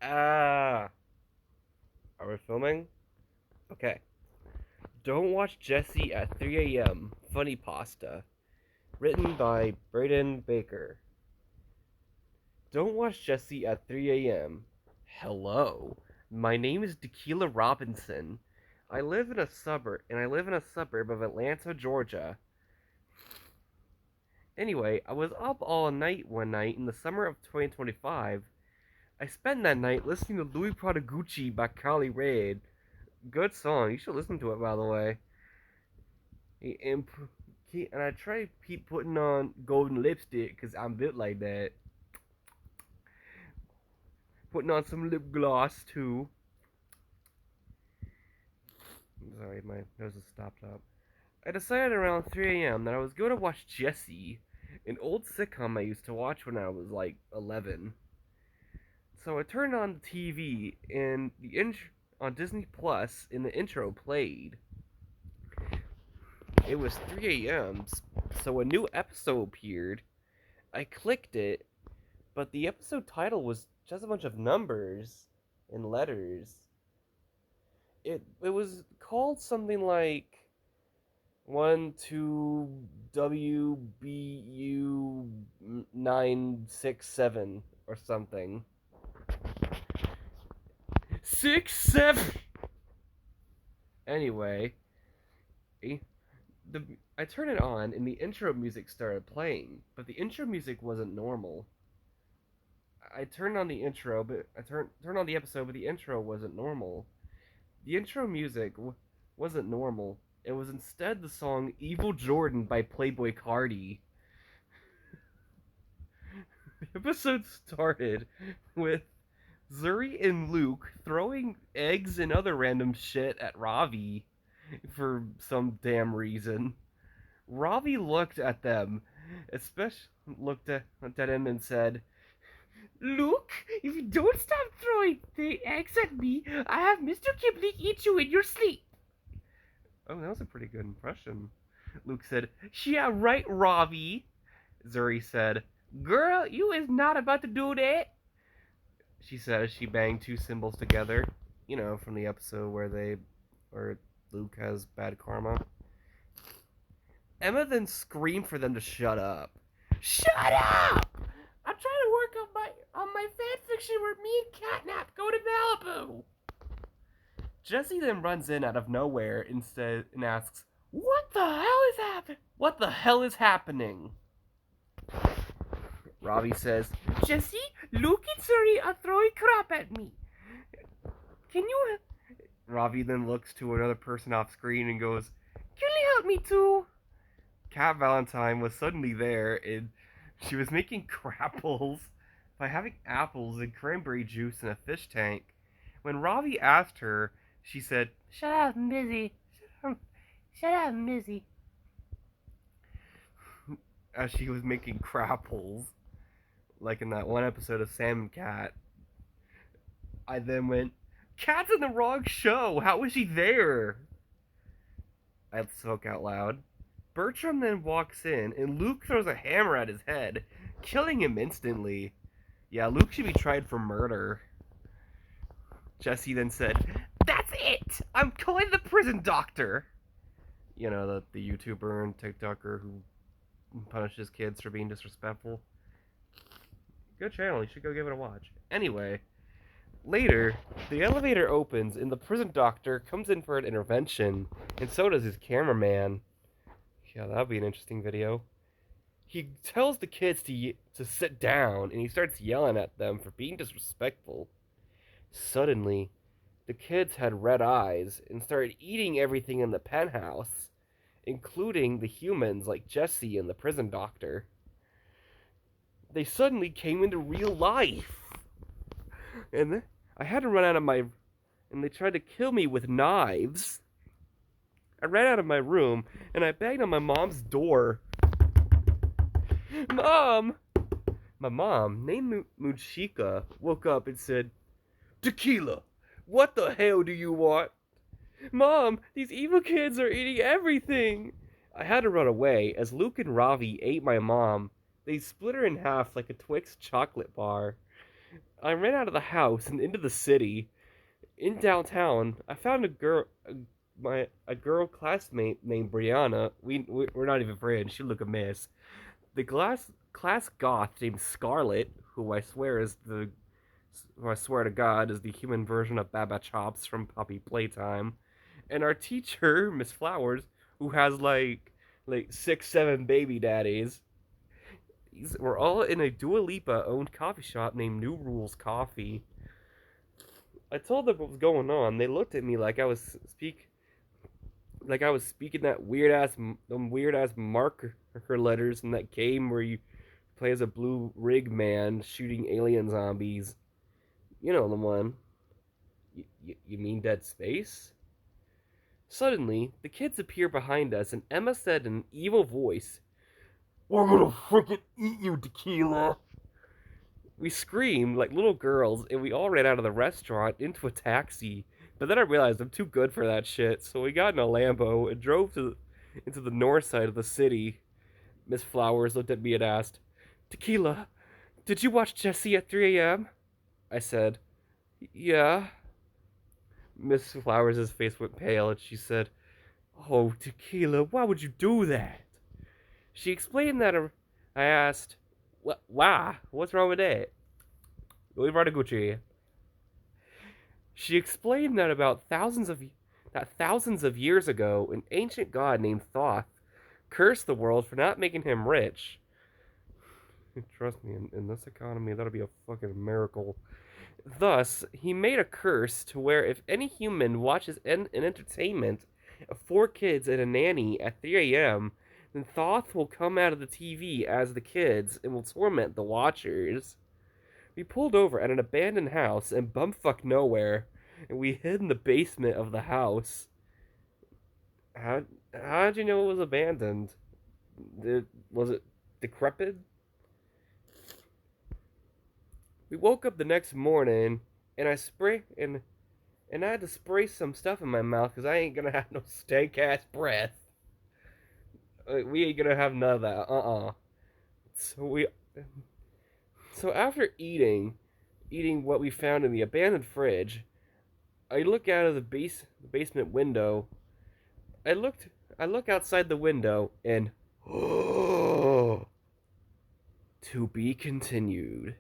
Ah, are we filming? Okay. Don't watch Jesse at 3 a.m. Funnypasta. Written by Braden Baker. Don't watch Jesse at 3 a.m. Hello. My name is Tequila Robinson. I live in a suburb of Atlanta, Georgia. Anyway, I was up all night one night in the summer of 2025. I spent that night listening to Louis Prodigy by Carly Rae. Good song. You should listen to it, by the way. And, I try to keep putting on golden lipstick because I'm built like that. Putting on some lip gloss too. Sorry, my nose is stopped up. I decided around 3 a.m. that I was going to watch Jessie, an old sitcom I used to watch when I was like 11. So I turned on the TV and on Disney Plus, and the intro played. It was 3 a.m., so a new episode appeared. I clicked it, but the episode title was just a bunch of numbers and letters. It was called something like 12WBU967 or something. 6 7. Anyway, the I turned it on and the intro music started playing, but the intro music wasn't normal. I turned on the intro, but I turned on the episode, but the intro wasn't normal. The intro music wasn't normal. It was instead the song "Evil Jordan" by Playboi Carti. The episode started with Zuri and Luke throwing eggs and other random shit at Ravi for some damn reason. Ravi looked at them, especially looked at him and said, "Luke, if you don't stop throwing the eggs at me, I have Mr. Kibble eat you in your sleep." Oh, that was a pretty good impression. Luke said, "Yeah, right, Ravi." Zuri said, "Girl, you is not about to do that," she said as she banged two cymbals together. You know, from the episode where Luke has bad karma. Emma then screamed for them to shut up. Shut up! I'm trying to work on my fanfiction where me and Catnap go to Malibu. Jesse then runs in out of nowhere and asks, "What the hell is happening? What the hell is happening?" Ravi says, "Jesse, Luke and Suri are throwing crap at me. Can you..." Ravi then looks to another person off screen and goes, "Can you help me too?" Cat Valentine was suddenly there, and she was making crapples by having apples and cranberry juice in a fish tank. When Ravi asked her, she said, "Shut up, I'm busy. Shut up, I'm busy." As she was making crapples, like in that one episode of Sam and Cat. I then went, "Cat's in the wrong show. How was she there?" I spoke out loud. Bertram then walks in, and Luke throws a hammer at his head, killing him instantly. Yeah, Luke should be tried for murder. Jesse then said, "That's it! I'm calling the prison doctor!" You know, the YouTuber and TikToker who punishes kids for being disrespectful. Good channel, you should go give it a watch. Anyway, later, the elevator opens and the prison doctor comes in for an intervention, and so does his cameraman. Yeah, that'll be an interesting video. He tells the kids to sit down, and he starts yelling at them for being disrespectful. Suddenly, the kids had red eyes and started eating everything in the penthouse, including the humans like Jesse and the prison doctor. They suddenly came into real life. And I had to run out of my... And they tried to kill me with knives. I ran out of my room, and I banged on my mom's door. "Mom!" My mom, named Muchika, woke up and said, "Tequila, what the hell do you want?" "Mom, these evil kids are eating everything." I had to run away as Luke and Ravi ate my mom. They split her in half like a Twix chocolate bar. I ran out of the house and into the city. In downtown, I found a girl classmate named Brianna. We're not even friends. She look a mess. The class goth named Scarlet, who I swear to God is the human version of Baba Chops from Poppy Playtime, and our teacher Miss Flowers, who has like 6, 7 baby daddies. We're all in a Dua Lipa owned coffee shop named New Rules Coffee. I told them what was going on. They looked at me like I was speaking that weird ass marker letters in that game where you play as a blue rig man shooting alien zombies. You know the one. You mean Dead Space? Suddenly, the kids appear behind us, and Emma said in an evil voice, "We're gonna freaking eat you, Tequila!" We screamed like little girls, and we all ran out of the restaurant into a taxi. But then I realized I'm too good for that shit, so we got in a Lambo and into the north side of the city. Miss Flowers looked at me and asked, "Tequila, did you watch Jesse at 3 a.m.?" I said, "Yeah." Miss Flowers' face went pale, and she said, "Oh, Tequila, why would you do that?" She explained that I asked, Why? What's wrong with that?" Gucci. She explained that thousands of years ago, an ancient god named Thoth cursed the world for not making him rich. Trust me, in this economy, that'll be a fucking miracle. Thus, he made a curse to where if any human watches an entertainment of 4 kids and a nanny at 3 a.m., then Thoth will come out of the TV as the kids and will torment the watchers. We pulled over at an abandoned house in bumfuck nowhere, and we hid in the basement of the house. How how'd you know it was abandoned? Was it decrepit? We woke up the next morning, and I had to spray some stuff in my mouth because I ain't gonna have no stank ass breath. We ain't gonna have none of that. So we so after eating what we found in the abandoned fridge, I look out of the basement window. I looked I look outside the window and to be continued.